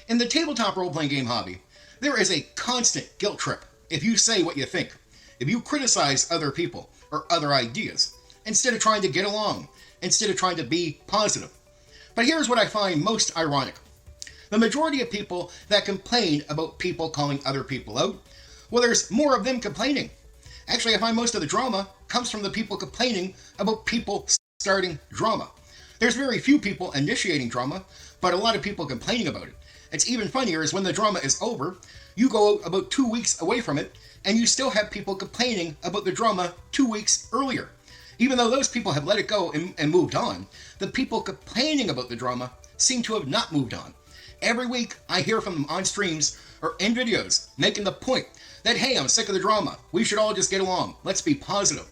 In the tabletop role-playing game hobby, there is a constant guilt trip if you say what you think, if you criticize other people or other ideas, instead of trying to get along, instead of trying to be positive. But here's what I find most ironic. The majority of people that complain about people calling other people out, well, there's more of them complaining. Actually, I find most of the drama comes from the people complaining about people starting drama. There's very few people initiating drama, but a lot of people complaining about it. It's even funnier is when the drama is over, you go out about 2 weeks away from it, and you still have people complaining about the drama 2 weeks earlier. Even though those people have let it go and moved on, the people complaining about the drama seem to have not moved on. Every week, I hear from them on streams or in videos making the point that, hey, I'm sick of the drama. We should all just get along. Let's be positive.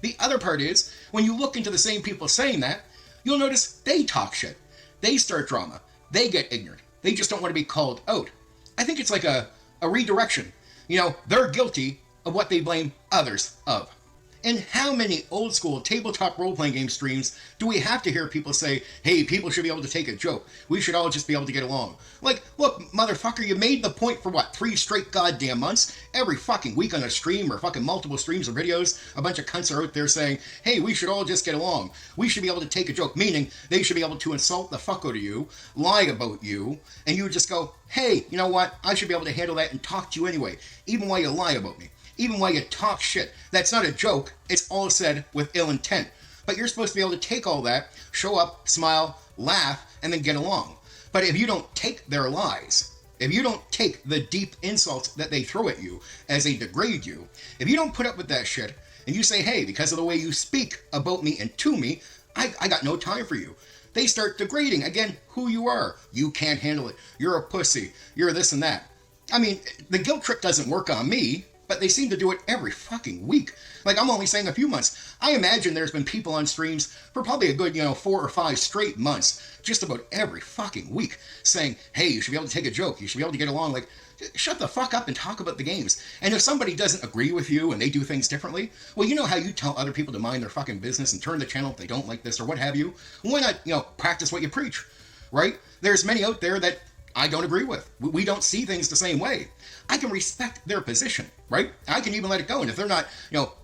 The other part is, when you look into the same people saying that, you'll notice they talk shit. They start drama. They get ignorant. They just don't want to be called out. I think it's like a redirection. They're guilty of what they blame others of. And how many old school tabletop role-playing game streams do we have to hear people say, hey, people should be able to take a joke. We should all just be able to get along. Like, look, motherfucker, you made the point for what, 3 straight goddamn months? Every fucking week on a stream or fucking multiple streams or videos, a bunch of cunts are out there saying, hey, we should all just get along. We should be able to take a joke, meaning they should be able to insult the fuck out of you, lie about you, and you would just go, hey, you know what? I should be able to handle that and talk to you anyway, even while you lie about me. Even while you talk shit. That's not a joke. It's all said with ill intent. But you're supposed to be able to take all that, show up, smile, laugh, and then get along. But if you don't take their lies, if you don't take the deep insults that they throw at you as they degrade you, if you don't put up with that shit, and you say, hey, because of the way you speak about me and to me, I got no time for you. They start degrading, again, who you are. You can't handle it. You're a pussy. You're this and that. I mean, the guilt trip doesn't work on me, but they seem to do it every fucking week. Like, I'm only saying a few months. I imagine there's been people on streams for probably a good, 4 or 5 straight months, just about every fucking week, saying, hey, you should be able to take a joke. You should be able to get along. Like, shut the fuck up and talk about the games. And if somebody doesn't agree with you and they do things differently, well, you know how you tell other people to mind their fucking business and turn the channel if they don't like this or what have you? Why not, practice what you preach, right? There's many out there that I don't agree with. We don't see things the same way. I can respect their position, right? I can even let it go. And if they're not,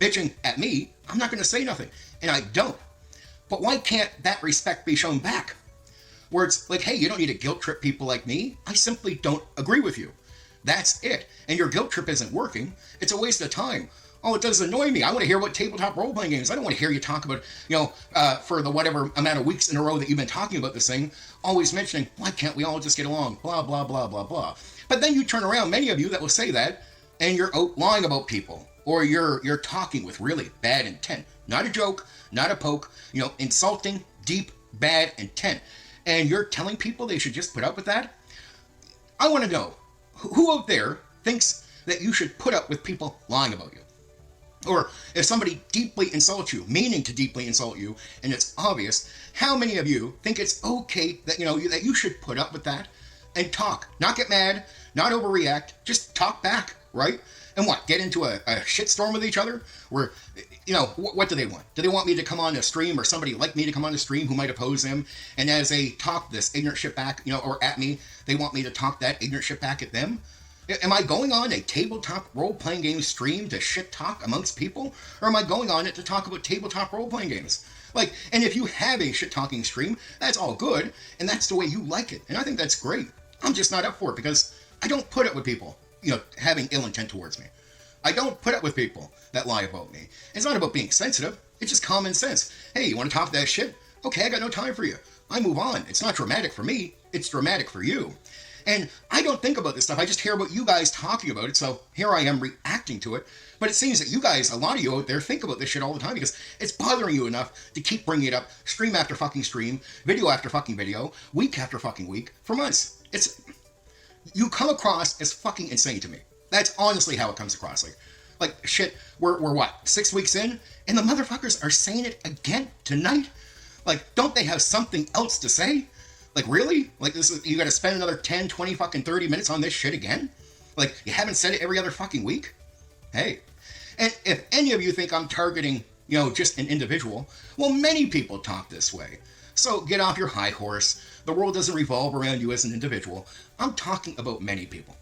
bitching at me, I'm not going to say nothing. And I don't. But why can't that respect be shown back? Where it's like, hey, you don't need to guilt trip people like me. I simply don't agree with you. That's it. And your guilt trip isn't working. It's a waste of time. Oh, it does annoy me. I want to hear what tabletop role-playing games. I don't want to hear you talk about, for the whatever amount of weeks in a row that you've been talking about this thing, always mentioning, why can't we all just get along? Blah, blah, blah, blah, blah. But then you turn around, many of you that will say that, and you're out lying about people, or you're talking with really bad intent. Not a joke, not a poke, insulting, deep, bad intent. And you're telling people they should just put up with that? I want to know, who out there thinks that you should put up with people lying about you? Or if somebody deeply insults you, meaning to deeply insult you, and it's obvious, how many of you think it's okay that, that you should put up with that and talk? Not get mad, not overreact, just talk back, right? And what, get into a shitstorm with each other? Where, what do they want? Do they want me to come on a stream or somebody like me to come on a stream who might oppose them? And as they talk this ignorant shit back, or at me, they want me to talk that ignorant shit back at them? Am I going on a tabletop role-playing game stream to shit talk amongst people? Or am I going on it to talk about tabletop role-playing games? Like, and if you have a shit-talking stream, that's all good, and that's the way you like it. And I think that's great. I'm just not up for it because I don't put up with people, having ill intent towards me. I don't put up with people that lie about me. It's not about being sensitive. It's just common sense. Hey, you want to talk that shit? Okay, I got no time for you. I move on. It's not dramatic for me. It's dramatic for you. And I don't think about this stuff. I just hear about you guys talking about it, so here I am reacting to it. But it seems that you guys, a lot of you out there, think about this shit all the time because it's bothering you enough to keep bringing it up stream after fucking stream, video after fucking video, week after fucking week, for months. You come across as fucking insane to me. That's honestly how it comes across. Like shit, we're what, 6 weeks in? And the motherfuckers are saying it again tonight? Like, don't they have something else to say? Like, really? Like, you gotta spend another 10, 20, fucking 30 minutes on this shit again? Like, you haven't said it every other fucking week? Hey. And if any of you think I'm targeting, just an individual, well, many people talk this way. So get off your high horse. The world doesn't revolve around you as an individual. I'm talking about many people.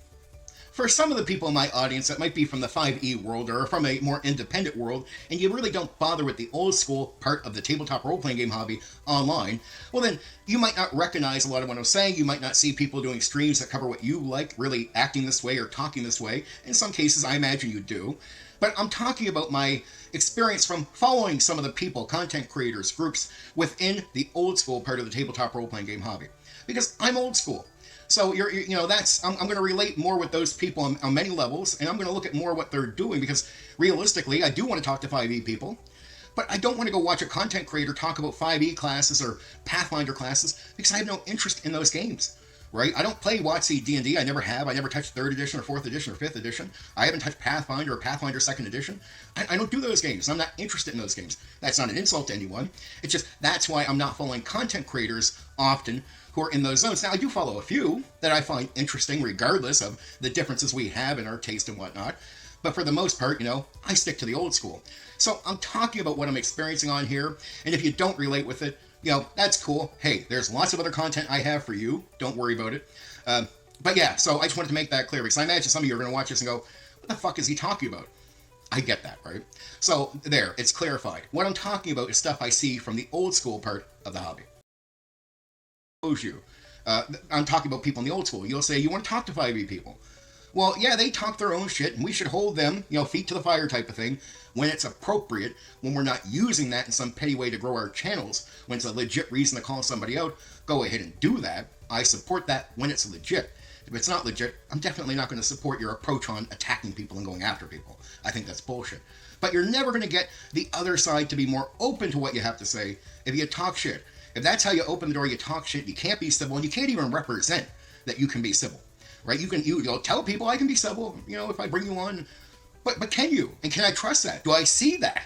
For some of the people in my audience that might be from the 5e world or from a more independent world, and you really don't bother with the old school part of the tabletop role-playing game hobby online, well then, you might not recognize a lot of what I'm saying. You might not see people doing streams that cover what you like, really acting this way or talking this way. In some cases, I imagine you do. But I'm talking about my experience from following some of the people, content creators, groups within the old school part of the tabletop role-playing game hobby. Because I'm old school. So I'm going to relate more with those people on many levels, and I'm going to look at more what they're doing, because realistically, I do want to talk to 5e people, but I don't want to go watch a content creator talk about 5e classes or Pathfinder classes, because I have no interest in those games, right? I don't play WotC D&D. I never have. I never touched 3rd edition or 4th edition or 5th edition. I haven't touched Pathfinder or Pathfinder 2nd edition. I don't do those games. I'm not interested in those games. That's not an insult to anyone. It's just that's why I'm not following content creators often who are in those zones. Now, I do follow a few that I find interesting, regardless of the differences we have in our taste and whatnot. But for the most part, I stick to the old school. So I'm talking about what I'm experiencing on here, and if you don't relate with it, that's cool. Hey, there's lots of other content I have for you. Don't worry about it. But yeah, so I just wanted to make that clear, because I imagine some of you are going to watch this and go, what the fuck is he talking about? I get that, right? So there, it's clarified. What I'm talking about is stuff I see from the old school part of the hobby. You. I'm talking about people in the old school. You'll say, you want to talk to 5e people. Well, yeah, they talk their own shit, and we should hold them, feet to the fire type of thing, when it's appropriate, when we're not using that in some petty way to grow our channels. When it's a legit reason to call somebody out, go ahead and do that. I support that when it's legit. If it's not legit, I'm definitely not going to support your approach on attacking people and going after people. I think that's bullshit. But you're never going to get the other side to be more open to what you have to say if you talk shit. If that's how you open the door, you talk shit, you can't be civil, and you can't even represent that you can be civil, right? You'll tell people I can be civil, if I bring you on, but can you? And can I trust that? Do I see that,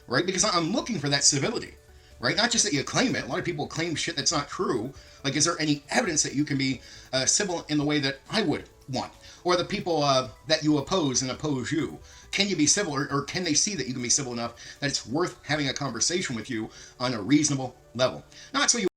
right? Because I'm looking for that civility, right? Not just that you claim it. A lot of people claim shit that's not true. Like, is there any evidence that you can be civil in the way that I would want? Or the people that you oppose and oppose you. Can you be civil, or can they see that you can be civil enough that it's worth having a conversation with you on a reasonable level? Not so you